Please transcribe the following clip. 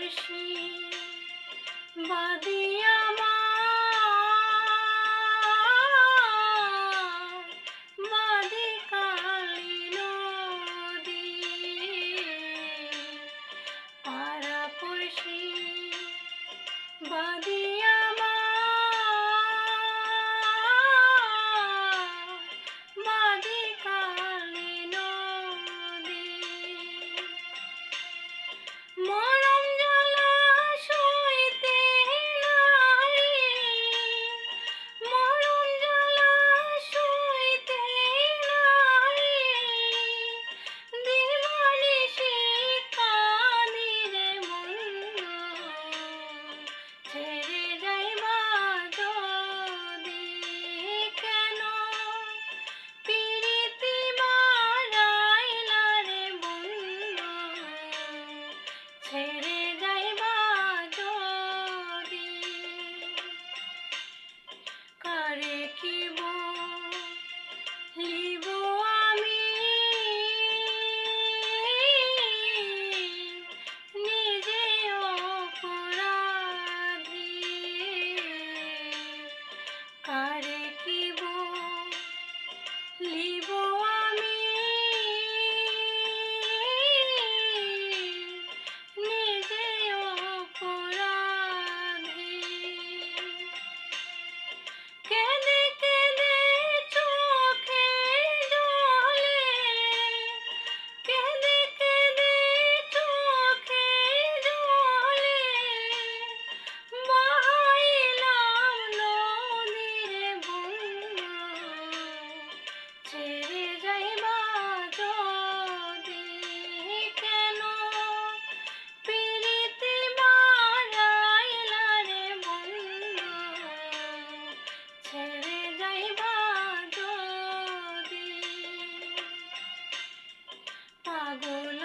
পড়শি বাদিয়া বাদি কালী নদী পাড়া পড়শি বাদিয়া বাদি কালী নদী মরম জ্বালা সইতে নাহি মরম জ্বালা সইতে নাহি দিবানিশি কাঁদি রে বন্ধু ছেড়ে যাইবা যদি কেন পিরিতি মারাইলা রে বন্ধু ছেড়ে যাইবা যদি কারে কি বলিব আমি নিজে অপরাধী কারে কি বলিব আমি নিজে অপরাধী কেঁদে কেঁদে চোখে জলে কেঁদে কেঁদে চোখে জলে বাহাইলাম নদী রে বন্ধু ছেড়ে যাইবা যদি কেন পিরিতি মারাইলা রে বন্ধু ছেড়ে যাইবা যদি পাগল